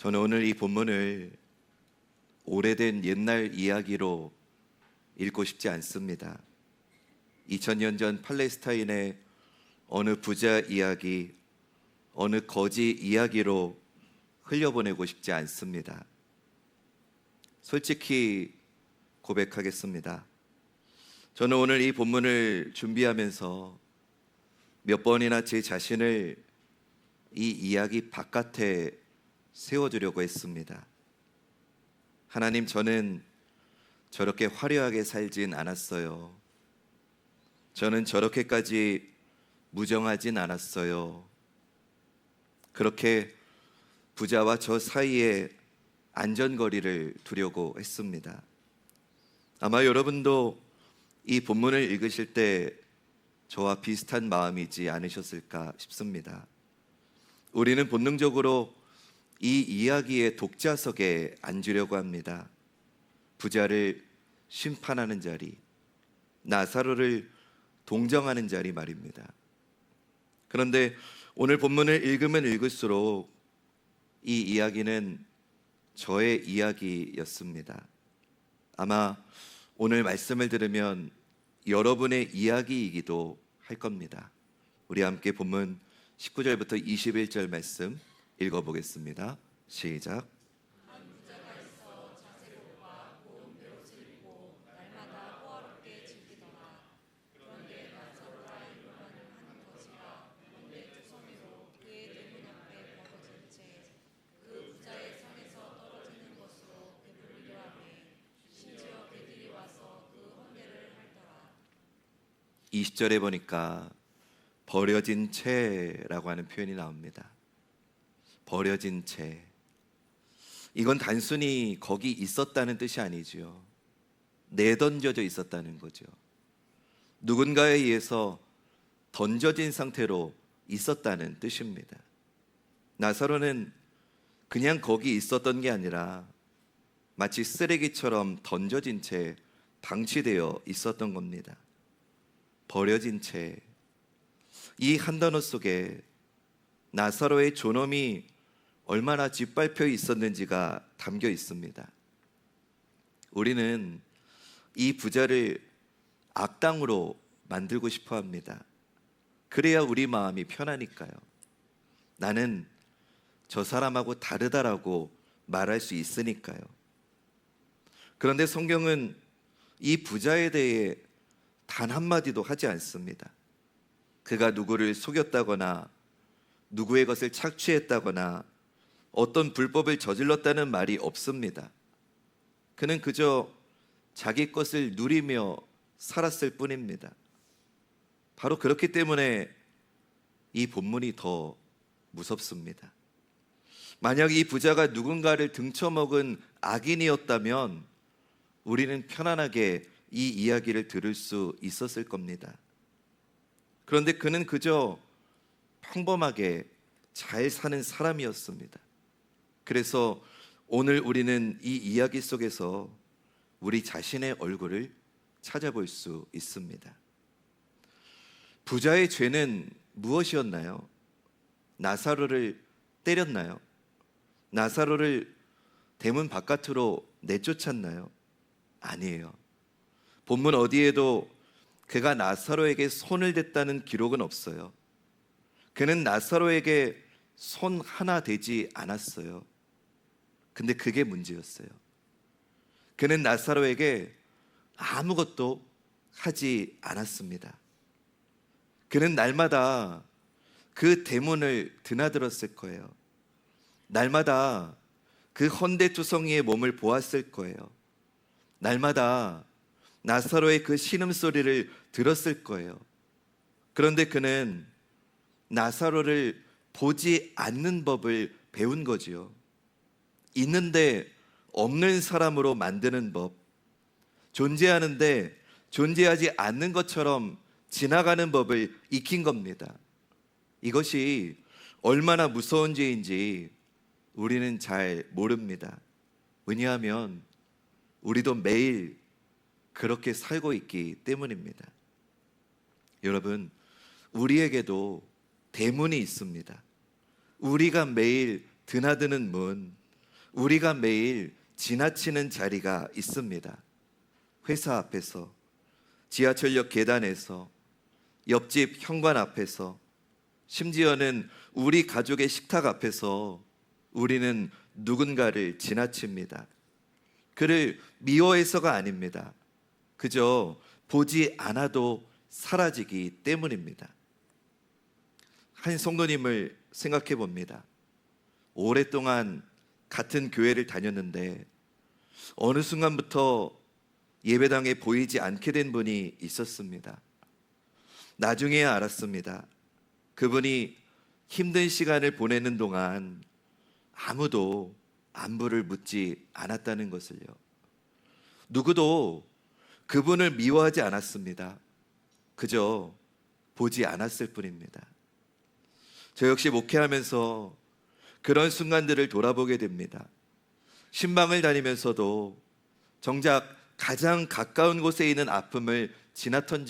저는 오늘 이 본문을 오래된 옛날 이야기로 읽고 싶지 않습니다. 2000년 전 팔레스타인의 어느 부자 이야기, 어느 거지 이야기로 흘려보내고 싶지 않습니다. 솔직히 고백하겠습니다. 저는 오늘 이 본문을 준비하면서 몇 번이나 제 자신을 이 이야기 바깥에 세워주려고 했습니다. 하나님, 저는 저렇게 화려하게 살진 않았어요. 저는 저렇게까지 무정하진 않았어요. 그렇게 부자와 저 사이에 안전거리를 두려고 했습니다. 아마 여러분도 이 본문을 읽으실 때 저와 비슷한 마음이지 않으셨을까 싶습니다. 우리는 본능적으로 이 이야기의 독자석에 앉으려고 합니다. 부자를 심판하는 자리, 나사로를 동정하는 자리 말입니다. 그런데 오늘 본문을 읽으면 읽을수록 이 이야기는 저의 이야기였습니다. 아마 오늘 말씀을 들으면 여러분의 이야기이기도 할 겁니다. 우리 함께 본문 19절부터 21절 말씀 읽어보겠습니다. 시작. 이 20절에 보니까 버려진 채라고 하는 표현이 나옵니다. 버려진 채. 이건 단순히 거기 있었다는 뜻이 아니죠. 내던져져 있었다는 거죠. 누군가에 의해서 던져진 상태로 있었다는 뜻입니다. 나사로는 그냥 거기 있었던 게 아니라 마치 쓰레기처럼 던져진 채 방치되어 있었던 겁니다. 버려진 채. 이 한 단어 속에 나사로의 존엄이 얼마나 짓밟혀 있었는지가 담겨 있습니다. 우리는 이 부자를 악당으로 만들고 싶어 합니다. 그래야 우리 마음이 편하니까요. 나는 저 사람하고 다르다라고 말할 수 있으니까요. 그런데 성경은 이 부자에 대해 단 한마디도 하지 않습니다. 그가 누구를 속였다거나 누구의 것을 착취했다거나 어떤 불법을 저질렀다는 말이 없습니다. 그는 그저 자기 것을 누리며 살았을 뿐입니다. 바로 그렇기 때문에 이 본문이 더 무섭습니다. 만약 이 부자가 누군가를 등쳐먹은 악인이었다면 우리는 편안하게 이 이야기를 들을 수 있었을 겁니다. 그런데 그는 그저 평범하게 잘 사는 사람이었습니다. 그래서 오늘 우리는 이 이야기 속에서 우리 자신의 얼굴을 찾아볼 수 있습니다. 부자의 죄는 무엇이었나요? 나사로를 때렸나요? 나사로를 대문 바깥으로 내쫓았나요? 아니에요. 본문 어디에도 그가 나사로에게 손을 댔다는 기록은 없어요. 그는 나사로에게 손 하나 대지 않았어요. 근데 그게 문제였어요. 그는 나사로에게 아무것도 하지 않았습니다. 그는 날마다 그 대문을 드나들었을 거예요. 날마다 그 헌대투성이의 몸을 보았을 거예요. 날마다 나사로의 그 신음소리를 들었을 거예요. 그런데 그는 나사로를 보지 않는 법을 배운 거지요. 있는데 없는 사람으로 만드는 법, 존재하는데 존재하지 않는 것처럼 지나가는 법을 익힌 겁니다. 이것이 얼마나 무서운 죄인지 우리는 잘 모릅니다. 왜냐하면 우리도 매일 그렇게 살고 있기 때문입니다. 여러분, 우리에게도 대문이 있습니다. 우리가 매일 드나드는 문, 우리가 매일 지나치는 자리가 있습니다. 회사 앞에서, 지하철역 계단에서, 옆집 현관 앞에서, 심지어는 우리 가족의 식탁 앞에서 우리는 누군가를 지나칩니다. 그를 미워해서가 아닙니다. 그저 보지 않아도 사라지기 때문입니다. 한 성도님을 생각해 봅니다. 오랫동안 같은 교회를 다녔는데 어느 순간부터 예배당에 보이지 않게 된 분이 있었습니다. 나중에야 알았습니다. 그분이 힘든 시간을 보내는 동안 아무도 안부를 묻지 않았다는 것을요. 누구도 그분을 미워하지 않았습니다. 그저 보지 않았을 뿐입니다. 저 역시 목회하면서 그런 순간들을 돌아보게 됩니다. 신방을 다니면서도 정작 가장 가까운 곳에 있는 아픔을 지나쳤던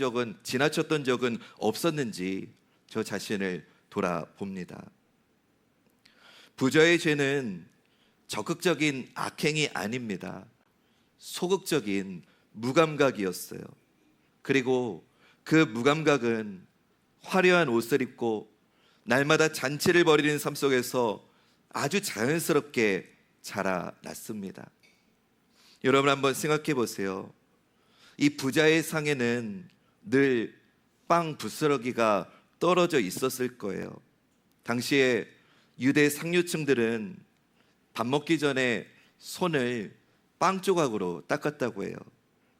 적은 없었는지 저 자신을 돌아봅니다. 부자의 죄는 적극적인 악행이 아닙니다. 소극적인 무감각이었어요. 그리고 그 무감각은 화려한 옷을 입고 날마다 잔치를 벌이는 삶 속에서 아주 자연스럽게 자라났습니다. 여러분 한번 생각해 보세요. 이 부자의 상에는 늘 빵 부스러기가 떨어져 있었을 거예요. 당시에 유대 상류층들은 밥 먹기 전에 손을 빵 조각으로 닦았다고 해요.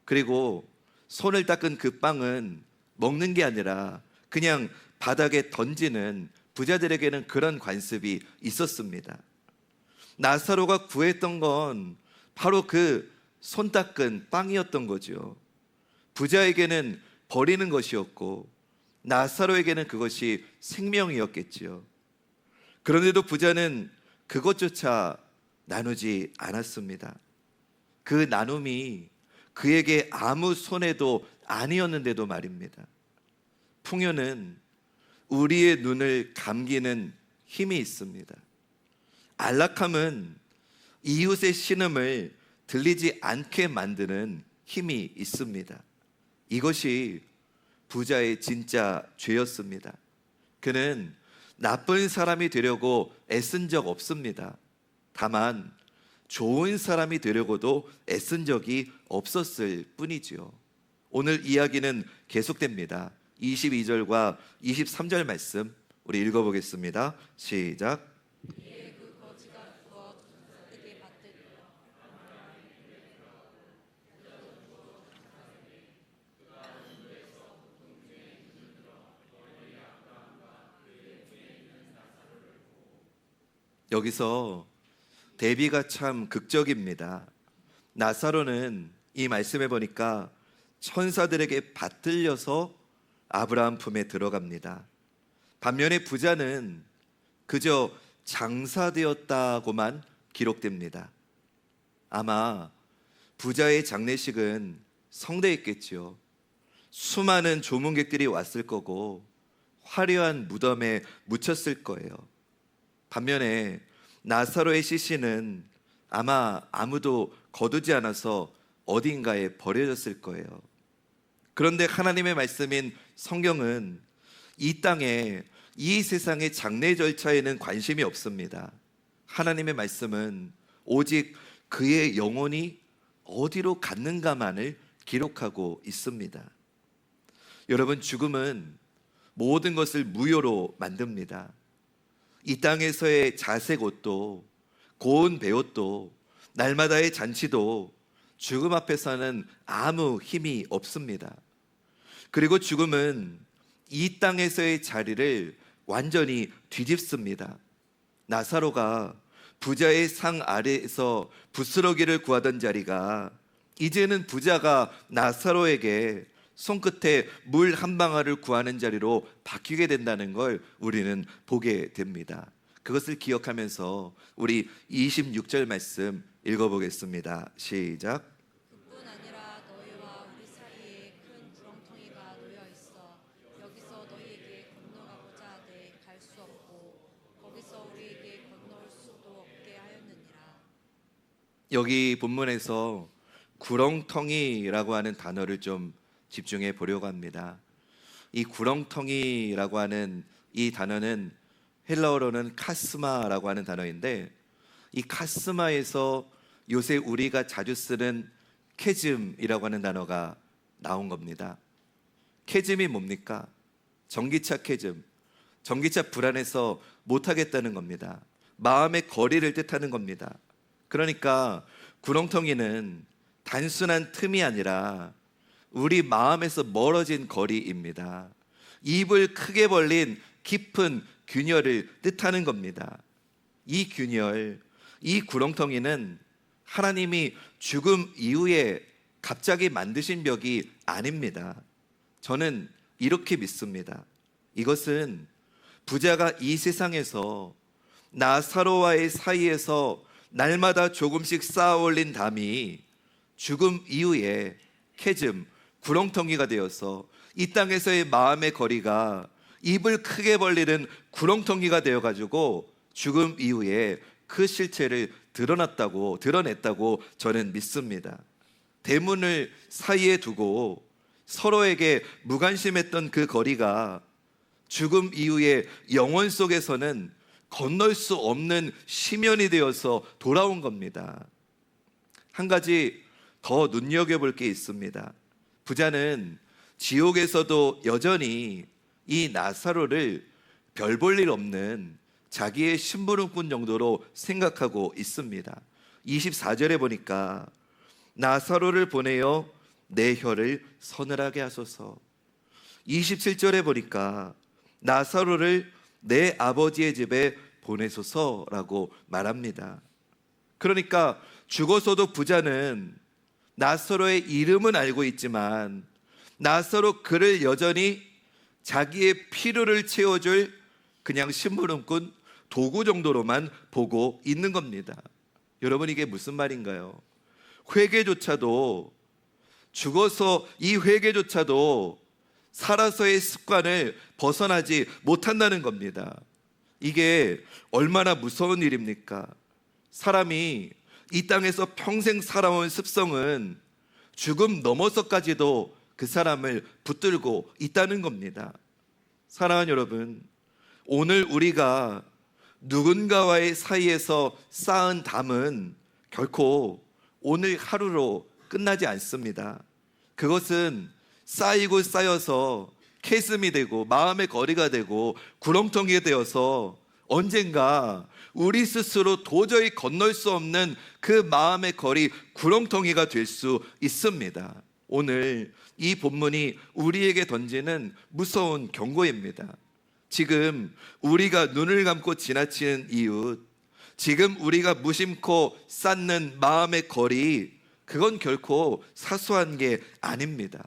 그리고 손을 닦은 그 빵은 먹는 게 아니라 그냥 바닥에 던지는 부자들에게는 그런 관습이 있었습니다. 나사로가 구했던 건 바로 그 손 닦은 빵이었던 거죠. 부자에게는 버리는 것이었고 나사로에게는 그것이 생명이었겠지요. 그런데도 부자는 그것조차 나누지 않았습니다. 그 나눔이 그에게 아무 손해도 아니었는데도 말입니다. 풍요는 우리의 눈을 감기는 힘이 있습니다. 안락함은 이웃의 신음을 들리지 않게 만드는 힘이 있습니다. 이것이 부자의 진짜 죄였습니다. 그는 나쁜 사람이 되려고 애쓴 적 없습니다. 다만 좋은 사람이 되려고도 애쓴 적이 없었을 뿐이지요. 오늘 이야기는 계속됩니다. 22절과 23절 말씀 우리 읽어보겠습니다. 시작. 여기서 대비가 참 극적입니다. 나사로는 이 말씀에 보니까 천사들에게 받들려서 아브라함 품에 들어갑니다. 반면에 부자는 그저 장사되었다고만 기록됩니다. 아마 부자의 장례식은 성대했겠지요. 수많은 조문객들이 왔을 거고 화려한 무덤에 묻혔을 거예요. 반면에 나사로의 시신은 아마 아무도 거두지 않아서 어딘가에 버려졌을 거예요. 그런데 하나님의 말씀인 성경은 이 땅에 이 세상의 장례 절차에는 관심이 없습니다. 하나님의 말씀은 오직 그의 영혼이 어디로 갔는가만을 기록하고 있습니다. 여러분, 죽음은 모든 것을 무효로 만듭니다. 이 땅에서의 자색 옷도 고운 배옷도 날마다의 잔치도 죽음 앞에서는 아무 힘이 없습니다. 그리고 죽음은 이 땅에서의 자리를 완전히 뒤집습니다. 나사로가 부자의 상 아래에서 부스러기를 구하던 자리가 이제는 부자가 나사로에게 손끝에 물 한 방울을 구하는 자리로 바뀌게 된다는 걸 우리는 보게 됩니다. 그것을 기억하면서 우리 26절 말씀 읽어보겠습니다. 시작. 그뿐 아니라 너희와 우리 사이에 큰 구렁텅이가 놓여 있어 여기서 너희에게 건너가고자 하되 갈 수 없고 거기서 우리에게 건너올 수도 없게 하였느니라. 여기 본문에서 구렁텅이라고 하는 단어를 좀 집중해 보려고 합니다. 이 구렁텅이라고 하는 이 단어는 헬라어로는 카스마라고 하는 단어인데, 이 카스마에서 요새 우리가 자주 쓰는 캐즘이라고 하는 단어가 나온 겁니다. 캐즘이 뭡니까? 전기차 캐즘. 전기차 불안해서 못하겠다는 겁니다. 마음의 거리를 뜻하는 겁니다. 그러니까 구렁텅이는 단순한 틈이 아니라 우리 마음에서 멀어진 거리입니다. 입을 크게 벌린 깊은 균열을 뜻하는 겁니다. 이 균열, 이 구렁텅이는 하나님이 죽음 이후에 갑자기 만드신 벽이 아닙니다. 저는 이렇게 믿습니다. 이것은 부자가 이 세상에서 나사로와의 사이에서 날마다 조금씩 쌓아 올린 담이 죽음 이후에 캐즘, 구렁텅이가 되어서 이 땅에서의 마음의 거리가 입을 크게 벌리는 구렁텅이가 되어가지고 죽음 이후에 그 실체를 드러냈다고 저는 믿습니다. 대문을 사이에 두고 서로에게 무관심했던 그 거리가 죽음 이후에 영원 속에서는 건널 수 없는 심연이 되어서 돌아온 겁니다. 한 가지 더 눈여겨볼 게 있습니다. 부자는 지옥에서도 여전히 이 나사로를 별 볼 일 없는 자기의 심부름꾼 정도로 생각하고 있습니다. 24절에 보니까 나사로를 보내어 내 혀를 서늘하게 하소서. 27절에 보니까 나사로를 내 아버지의 집에 보내소서라고 말합니다. 그러니까 죽어서도 부자는 나사로의 이름은 알고 있지만 나사로 그를 여전히 자기의 필요를 채워줄 그냥 심부름꾼 도구 정도로만 보고 있는 겁니다. 여러분, 이게 무슨 말인가요? 회개조차도, 죽어서 이 회개조차도 살아서의 습관을 벗어나지 못한다는 겁니다. 이게 얼마나 무서운 일입니까? 사람이 이 땅에서 평생 살아온 습성은 죽음 넘어서까지도 그 사람을 붙들고 있다는 겁니다. 사랑하는 여러분, 오늘 우리가 누군가와의 사이에서 쌓은 담은 결코 오늘 하루로 끝나지 않습니다. 그것은 쌓이고 쌓여서 캐슴이 되고 마음의 거리가 되고 구렁텅이가 되어서 언젠가 우리 스스로 도저히 건널 수 없는 그 마음의 거리, 구렁텅이가 될 수 있습니다. 오늘 이 본문이 우리에게 던지는 무서운 경고입니다. 지금 우리가 눈을 감고 지나치는 이웃, 지금 우리가 무심코 쌓는 마음의 거리, 그건 결코 사소한 게 아닙니다.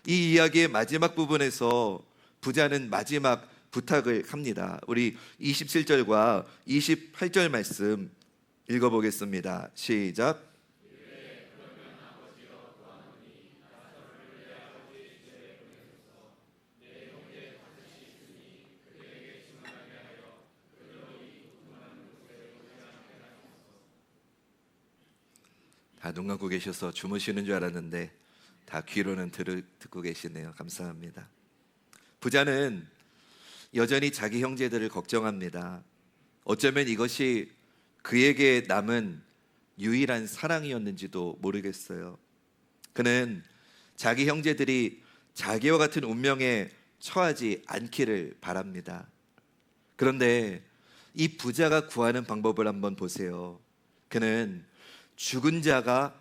이 이야기의 마지막 부분에서 부자는 마지막 부탁을 합니다. 우리 27절과 28절 말씀 읽어보겠습니다. 시작. 다 눈 감고 계셔서 주무시는 줄 알았는데 다 귀로는 듣고 계시네요. 감사합니다. 부자는 여전히 자기 형제들을 걱정합니다. 어쩌면 이것이 그에게 남은 유일한 사랑이었는지도 모르겠어요. 그는 자기 형제들이 자기와 같은 운명에 처하지 않기를 바랍니다. 그런데 이 부자가 구하는 방법을 한번 보세요. 그는 죽은 자가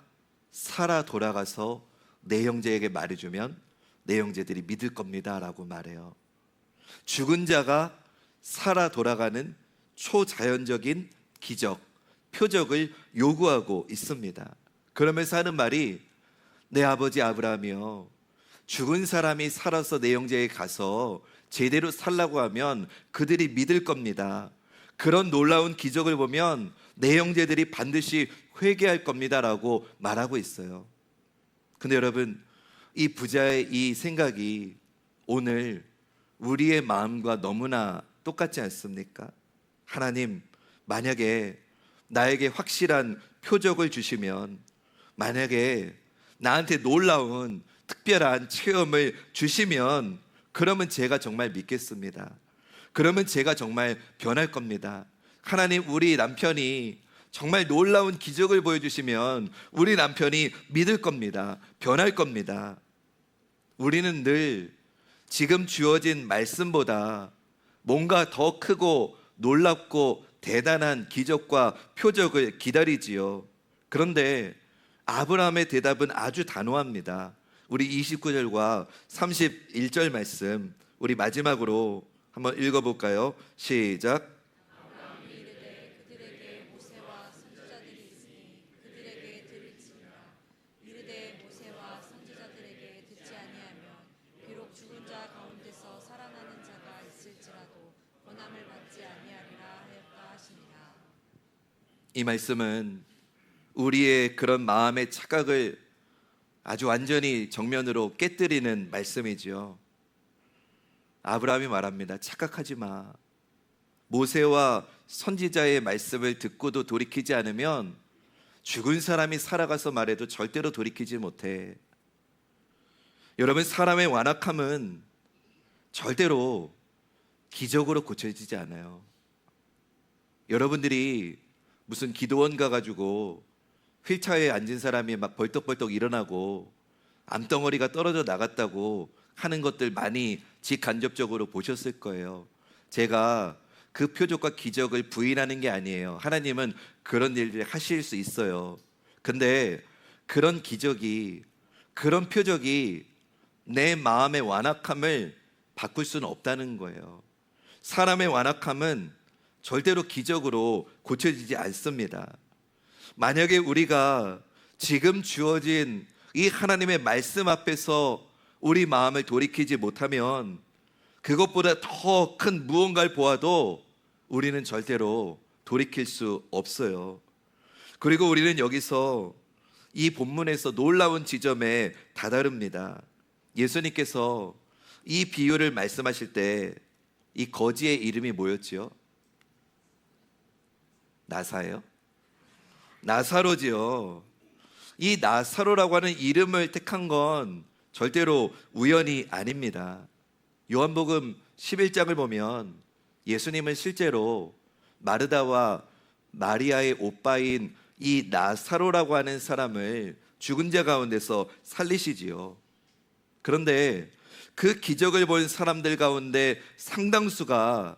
살아 돌아가서 내 형제에게 말해주면 내 형제들이 믿을 겁니다 라고 말해요. 죽은 자가 살아 돌아가는 초자연적인 기적, 표적을 요구하고 있습니다. 그러면서 하는 말이, 내 아버지 아브라함이요, 죽은 사람이 살아서 내 형제에게 가서 제대로 살라고 하면 그들이 믿을 겁니다. 그런 놀라운 기적을 보면 내 형제들이 반드시 회개할 겁니다 라고 말하고 있어요. 근데 여러분, 이 부자의 이 생각이 오늘 우리의 마음과 너무나 똑같지 않습니까? 하나님, 만약에 나에게 확실한 표적을 주시면, 만약에 나한테 놀라운 특별한 체험을 주시면, 그러면 제가 정말 믿겠습니다. 그러면 제가 정말 변할 겁니다. 하나님, 우리 남편이 정말 놀라운 기적을 보여주시면 우리 남편이 믿을 겁니다. 변할 겁니다. 우리는 늘 지금 주어진 말씀보다 뭔가 더 크고 놀랍고 대단한 기적과 표적을 기다리지요. 그런데 아브라함의 대답은 아주 단호합니다. 우리 29절과 31절 말씀, 우리 마지막으로 한번 읽어볼까요? 시작. 아브라함이 이르되 그들에게 모세와 선지자들이 있으니 그들에게 들을지니라. 이르되 모세와 선지자들에게 듣지 아니하면 비록 죽은 자 가운데서 살아나는 자가 있을지라도 권함을 받지 아니하리라 하였다 하시니라. 이 말씀은 우리의 그런 마음의 착각을 아주 완전히 정면으로 깨뜨리는 말씀이죠. 아브라함이 말합니다. 착각하지 마. 모세와 선지자의 말씀을 듣고도 돌이키지 않으면 죽은 사람이 살아가서 말해도 절대로 돌이키지 못해. 여러분, 사람의 완악함은 절대로 기적으로 고쳐지지 않아요. 여러분들이 무슨 기도원 가가지고 휠체어에 앉은 사람이 막 벌떡벌떡 일어나고 암덩어리가 떨어져 나갔다고 하는 것들 많이 직간접적으로 보셨을 거예요. 제가 그 표적과 기적을 부인하는 게 아니에요. 하나님은 그런 일을 하실 수 있어요. 근데 그런 기적이, 그런 표적이 내 마음의 완악함을 바꿀 수는 없다는 거예요. 사람의 완악함은 절대로 기적으로 고쳐지지 않습니다. 만약에 우리가 지금 주어진 이 하나님의 말씀 앞에서 우리 마음을 돌이키지 못하면 그것보다 더 큰 무언가를 보아도 우리는 절대로 돌이킬 수 없어요. 그리고 우리는 여기서 이 본문에서 놀라운 지점에 다다릅니다. 예수님께서 이 비유를 말씀하실 때 이 거지의 이름이 뭐였지요? 나사예요? 나사로지요. 이 나사로라고 하는 이름을 택한 건 절대로 우연이 아닙니다. 요한복음 11장을 보면 예수님은 실제로 마르다와 마리아의 오빠인 이 나사로라고 하는 사람을 죽은 자 가운데서 살리시지요. 그런데 그 기적을 본 사람들 가운데 상당수가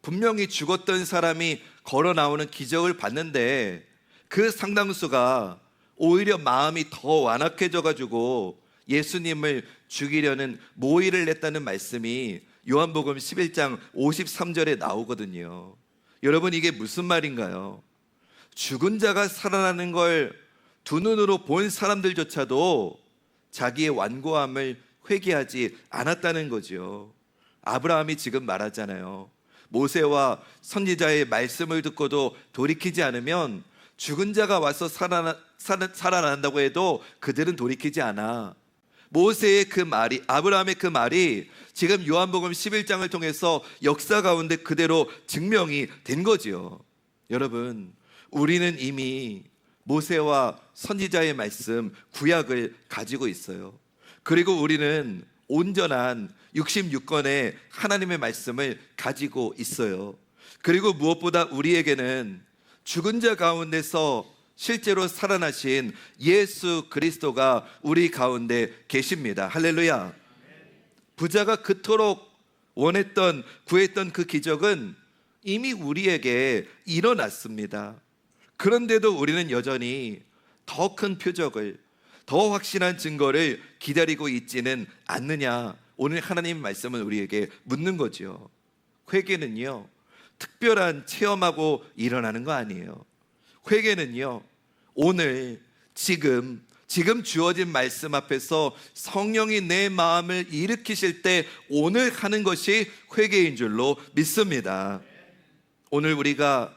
분명히 죽었던 사람이 걸어 나오는 기적을 봤는데 그 상당수가 오히려 마음이 더 완악해져 가지고 예수님을 죽이려는 모의를 냈다는 말씀이 요한복음 11장 53절에 나오거든요. 여러분, 이게 무슨 말인가요? 죽은 자가 살아나는 걸 두 눈으로 본 사람들조차도 자기의 완고함을 회개하지 않았다는 거죠. 아브라함이 지금 말하잖아요. 모세와 선지자의 말씀을 듣고도 돌이키지 않으면 죽은 자가 와서 살아난다고 해도 그들은 돌이키지 않아. 모세의 그 말이, 아브라함의 그 말이 지금 요한복음 11장을 통해서 역사 가운데 그대로 증명이 된 거지요. 여러분, 우리는 이미 모세와 선지자의 말씀, 구약을 가지고 있어요. 그리고 우리는 온전한 66권의 하나님의 말씀을 가지고 있어요. 그리고 무엇보다 우리에게는 죽은 자 가운데서 실제로 살아나신 예수 그리스도가 우리 가운데 계십니다. 할렐루야. 부자가 그토록 원했던, 구했던 그 기적은 이미 우리에게 일어났습니다. 그런데도 우리는 여전히 더 큰 표적을, 더 확실한 증거를 기다리고 있지는 않느냐? 오늘 하나님 말씀은 우리에게 묻는 거죠. 회개는요, 특별한 체험하고 일어나는 거 아니에요. 회개는요, 오늘 지금 주어진 말씀 앞에서 성령이 내 마음을 일으키실 때 오늘 하는 것이 회개인 줄로 믿습니다. 오늘 우리가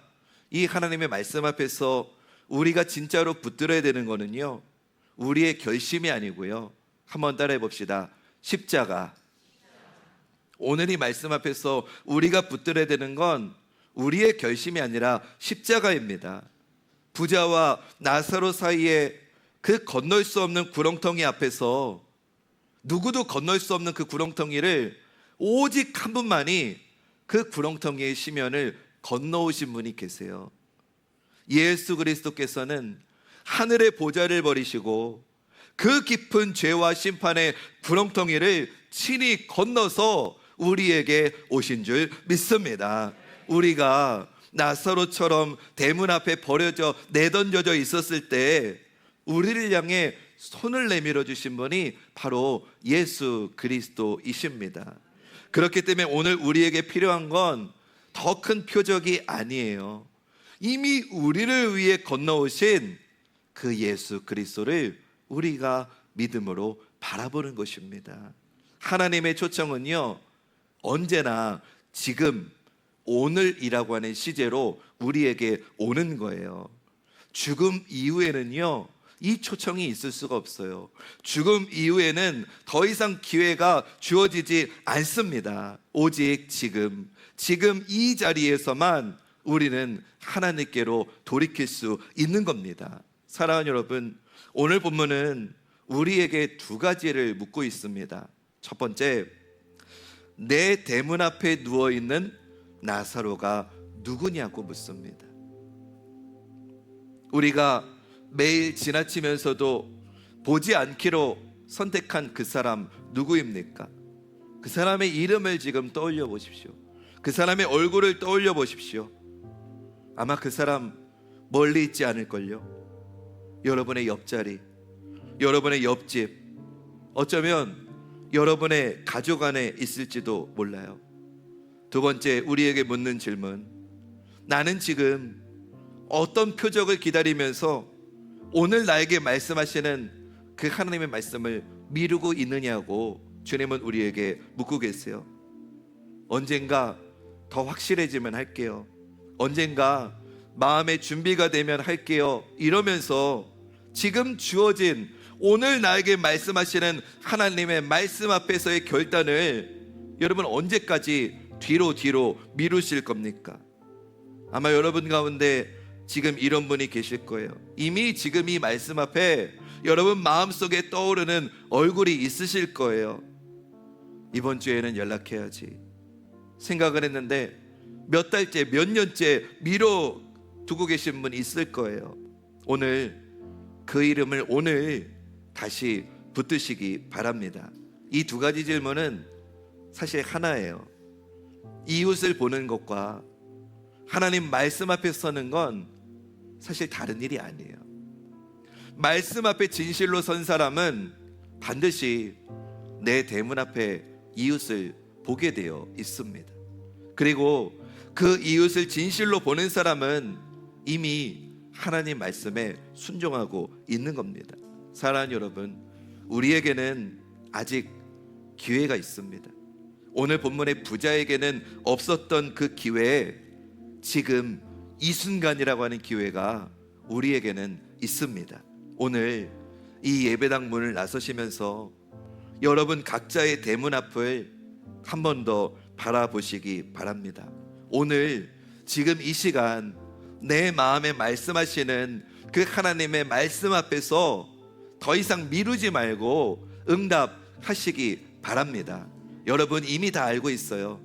이 하나님의 말씀 앞에서 우리가 진짜로 붙들어야 되는 거는요, 우리의 결심이 아니고요. 한번 따라해 봅시다. 십자가. 오늘 이 말씀 앞에서 우리가 붙들어야 되는 건 우리의 결심이 아니라 십자가입니다. 부자와 나사로 사이에 그 건널 수 없는 구렁텅이 앞에서 누구도 건널 수 없는 그 구렁텅이를 오직 한 분만이 그 구렁텅이의 시면을 건너오신 분이 계세요. 예수 그리스도께서는 하늘의 보좌를 버리시고 그 깊은 죄와 심판의 구렁텅이를 친히 건너서 우리에게 오신 줄 믿습니다. 우리가 나사로처럼 대문 앞에 버려져 내던져져 있었을 때 우리를 향해 손을 내밀어 주신 분이 바로 예수 그리스도이십니다. 그렇기 때문에 오늘 우리에게 필요한 건 더 큰 표적이 아니에요. 이미 우리를 위해 건너오신 그 예수 그리스도를 우리가 믿음으로 바라보는 것입니다. 하나님의 초청은요, 언제나 지금 오늘이라고 하는 시제로 우리에게 오는 거예요. 죽음 이후에는요, 이 초청이 있을 수가 없어요. 죽음 이후에는 더 이상 기회가 주어지지 않습니다. 오직 지금 이 자리에서만 우리는 하나님께로 돌이킬 수 있는 겁니다. 사랑하는 여러분, 오늘 본문은 우리에게 두 가지를 묻고 있습니다. 첫 번째, 내 대문 앞에 누워있는 나사로가 누구냐고 묻습니다. 우리가 매일 지나치면서도 보지 않기로 선택한 그 사람 누구입니까? 그 사람의 이름을 지금 떠올려 보십시오. 그 사람의 얼굴을 떠올려 보십시오. 아마 그 사람 멀리 있지 않을걸요. 여러분의 옆자리, 여러분의 옆집, 어쩌면 여러분의 가족 안에 있을지도 몰라요. 두 번째, 우리에게 묻는 질문, 나는 지금 어떤 표적을 기다리면서 오늘 나에게 말씀하시는 그 하나님의 말씀을 미루고 있느냐고 주님은 우리에게 묻고 계세요. 언젠가 더 확실해지면 할게요. 언젠가 마음의 준비가 되면 할게요. 이러면서 지금 주어진 오늘 나에게 말씀하시는 하나님의 말씀 앞에서의 결단을 여러분 언제까지 뒤로 미루실 겁니까? 아마 여러분 가운데 지금 이런 분이 계실 거예요. 이미 지금 이 말씀 앞에 여러분 마음속에 떠오르는 얼굴이 있으실 거예요. 이번 주에는 연락해야지 생각을 했는데 몇 달째, 몇 년째 미뤄두고 계신 분 있을 거예요. 오늘 그 이름을 오늘 다시 붙드시기 바랍니다. 이 두 가지 질문은 사실 하나예요. 이웃을 보는 것과 하나님 말씀 앞에 서는 건 사실 다른 일이 아니에요. 말씀 앞에 진실로 선 사람은 반드시 내 대문 앞에 이웃을 보게 되어 있습니다. 그리고 그 이웃을 진실로 보는 사람은 이미 하나님 말씀에 순종하고 있는 겁니다. 사랑하는 여러분, 우리에게는 아직 기회가 있습니다. 오늘 본문의 부자에게는 없었던 그 기회에 지금 이 순간이라고 하는 기회가 우리에게는 있습니다. 오늘 이 예배당 문을 나서시면서 여러분 각자의 대문 앞을 한 번 더 바라보시기 바랍니다. 오늘 지금 이 시간 내 마음에 말씀하시는 그 하나님의 말씀 앞에서 더 이상 미루지 말고 응답하시기 바랍니다. 여러분 이미 다 알고 있어요.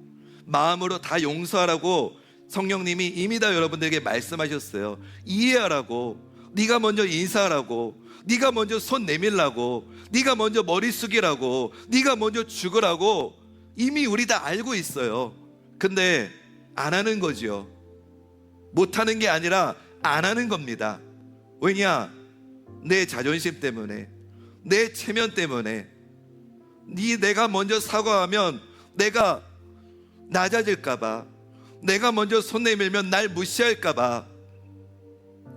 마음으로 다 용서하라고 성령님이 이미 다 여러분들에게 말씀하셨어요. 이해하라고, 네가 먼저 인사하라고, 네가 먼저 손 내밀라고, 네가 먼저 머리 숙이라고, 네가 먼저 죽으라고 이미 우리 다 알고 있어요. 근데 안 하는 거죠. 못하는 게 아니라 안 하는 겁니다. 왜냐? 내 자존심 때문에, 내 체면 때문에. 내가 먼저 사과하면 내가 낮아질까봐, 내가 먼저 손 내밀면 날 무시할까봐.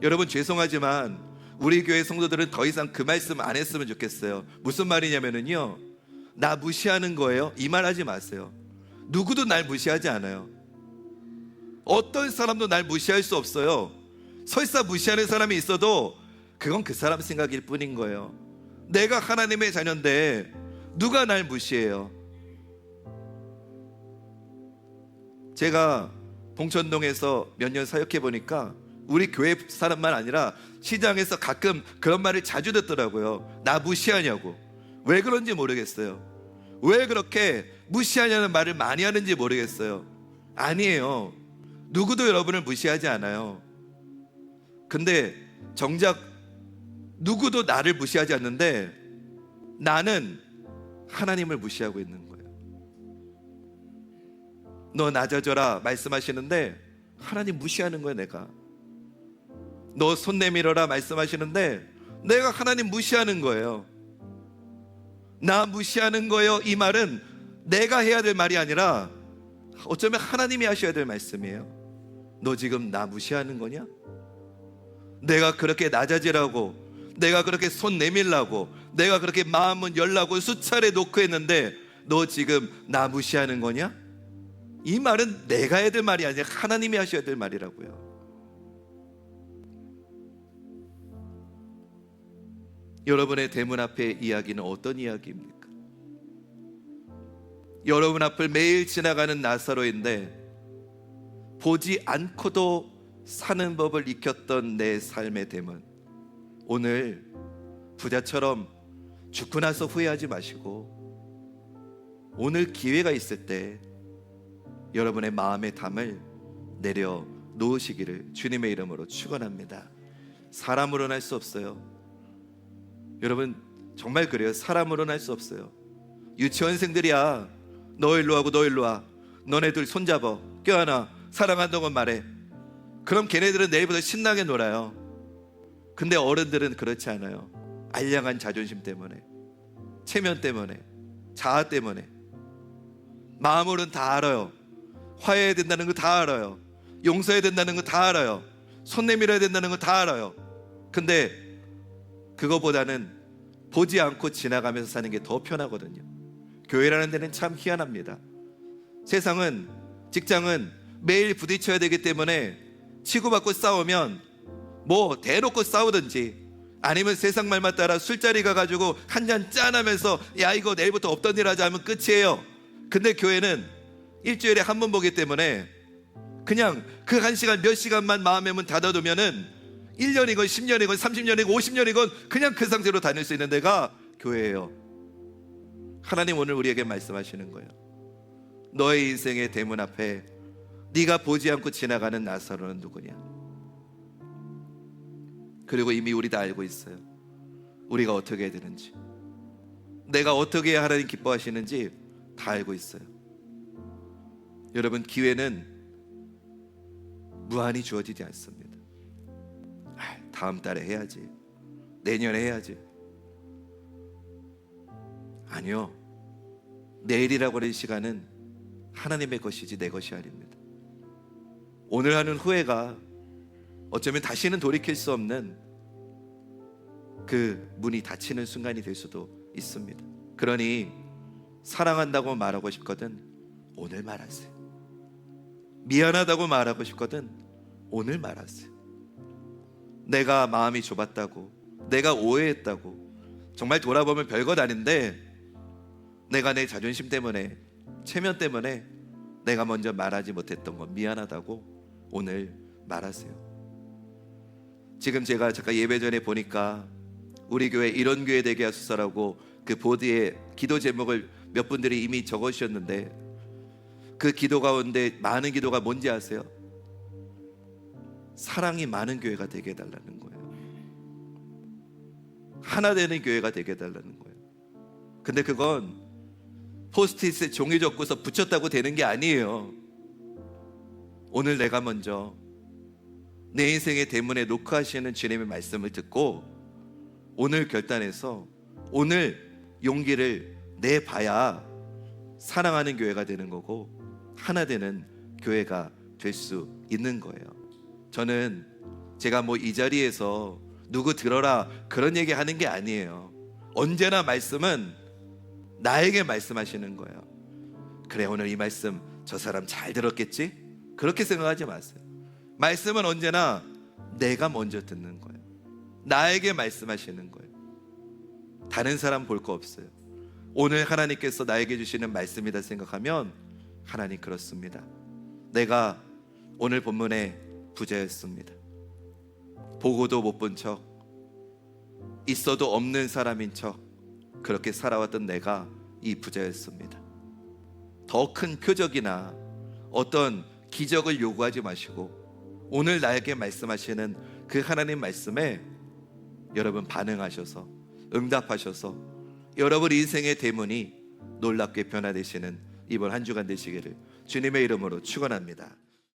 여러분 죄송하지만 우리 교회 성도들은 더 이상 그 말씀 안 했으면 좋겠어요. 무슨 말이냐면요, 나 무시하는 거예요? 이 말 하지 마세요. 누구도 날 무시하지 않아요. 어떤 사람도 날 무시할 수 없어요. 설사 무시하는 사람이 있어도 그건 그 사람 생각일 뿐인 거예요. 내가 하나님의 자녀인데 누가 날 무시해요? 제가 봉천동에서 몇 년 사역해 보니까 우리 교회 사람만 아니라 시장에서 가끔 그런 말을 자주 듣더라고요. 나 무시하냐고. 왜 그런지 모르겠어요. 왜 그렇게 무시하냐는 말을 많이 하는지 모르겠어요. 아니에요. 누구도 여러분을 무시하지 않아요. 근데 정작 누구도 나를 무시하지 않는데 나는 하나님을 무시하고 있는 거예요. 너 낮아져라 말씀하시는데 하나님 무시하는 거예요. 내가 너 손 내밀어라 말씀하시는데 내가 하나님 무시하는 거예요. 나 무시하는 거예요. 이 말은 내가 해야 될 말이 아니라 어쩌면 하나님이 하셔야 될 말씀이에요. 너 지금 나 무시하는 거냐? 내가 그렇게 낮아지라고, 내가 그렇게 손 내밀라고, 내가 그렇게 마음은 열라고 수차례 노크했는데 너 지금 나 무시하는 거냐? 이 말은 내가 해야 될 말이 아니라 하나님이 하셔야 될 말이라고요. 여러분의 대문 앞의 이야기는 어떤 이야기입니까? 여러분 앞을 매일 지나가는 나사로인데 보지 않고도 사는 법을 익혔던 내 삶의 대문, 오늘 부자처럼 죽고 나서 후회하지 마시고 오늘 기회가 있을 때 여러분의 마음의 담을 내려 놓으시기를 주님의 이름으로 축원합니다. 사람으로는 할 수 없어요. 여러분 정말 그래요. 사람으로는 할 수 없어요. 유치원생들이야. 너 일로 하고 너 일로 와. 너네들 손잡아 껴안아 사랑한다고 말해. 그럼 걔네들은 내일부터 신나게 놀아요. 근데 어른들은 그렇지 않아요. 알량한 자존심 때문에, 체면 때문에, 자아 때문에. 마음으로는 다 알아요. 화해해야 된다는 거 다 알아요. 용서해야 된다는 거 다 알아요. 손 내밀어야 된다는 거 다 알아요. 근데 그거보다는 보지 않고 지나가면서 사는 게 더 편하거든요. 교회라는 데는 참 희한합니다. 세상은, 직장은 매일 부딪혀야 되기 때문에 치고받고 싸우면 뭐 대놓고 싸우든지 아니면 세상 말만 따라 술자리 가가지고 한 잔 짠하면서 야 이거 내일부터 없던 일 하자 하면 끝이에요. 근데 교회는 일주일에 한 번 보기 때문에 그냥 그 한 시간 몇 시간만 마음의 문 닫아두면은 1년이건 10년이건 30년이건 50년이건 그냥 그 상태로 다닐 수 있는 데가 교회예요. 하나님 오늘 우리에게 말씀하시는 거예요. 너의 인생의 대문 앞에 네가 보지 않고 지나가는 나사로는 누구냐? 그리고 이미 우리 다 알고 있어요. 우리가 어떻게 해야 되는지, 내가 어떻게 해야 하나님 기뻐하시는지 다 알고 있어요. 여러분 기회는 무한히 주어지지 않습니다. 다음 달에 해야지, 내년에 해야지. 아니요, 내일이라고 하는 시간은 하나님의 것이지 내 것이 아닙니다. 오늘 하는 후회가 어쩌면 다시는 돌이킬 수 없는 그 문이 닫히는 순간이 될 수도 있습니다. 그러니 사랑한다고 말하고 싶거든 오늘 말하세요. 미안하다고 말하고 싶거든 오늘 말하세요. 내가 마음이 좁았다고, 내가 오해했다고, 정말 돌아보면 별것 아닌데 내가 내 자존심 때문에, 체면 때문에 내가 먼저 말하지 못했던 거 미안하다고 오늘 말하세요. 지금 제가 잠깐 예배 전에 보니까 우리 교회 이런 교회 되게 하소서라고 그 보드에 기도 제목을 몇 분들이 이미 적어주셨는데 그 기도 가운데 많은 기도가 뭔지 아세요? 사랑이 많은 교회가 되게 해달라는 거예요. 하나 되는 교회가 되게 해달라는 거예요. 근데 그건 포스트잇에 종이 적고서 붙였다고 되는 게 아니에요. 오늘 내가 먼저 내 인생의 대문에 노크하시는 주님의 말씀을 듣고 오늘 결단해서 오늘 용기를 내봐야 사랑하는 교회가 되는 거고 하나 되는 교회가 될 수 있는 거예요. 저는 제가 뭐 이 자리에서 누구 들어라 그런 얘기 하는 게 아니에요. 언제나 말씀은 나에게 말씀하시는 거예요. 그래 오늘 이 말씀 저 사람 잘 들었겠지? 그렇게 생각하지 마세요. 말씀은 언제나 내가 먼저 듣는 거예요. 나에게 말씀하시는 거예요. 다른 사람 볼 거 없어요. 오늘 하나님께서 나에게 주시는 말씀이다 생각하면 하나님 그렇습니다. 내가 오늘 본문에 부자였습니다. 보고도 못 본 척, 있어도 없는 사람인 척 그렇게 살아왔던 내가 이 부자였습니다. 더 큰 표적이나 어떤 기적을 요구하지 마시고 오늘 나에게 말씀하시는 그 하나님 말씀에 여러분 반응하셔서 응답하셔서 여러분 인생의 대문이 놀랍게 변화되시는 이번 한 주간 되시기를 주님의 이름으로 축원합니다.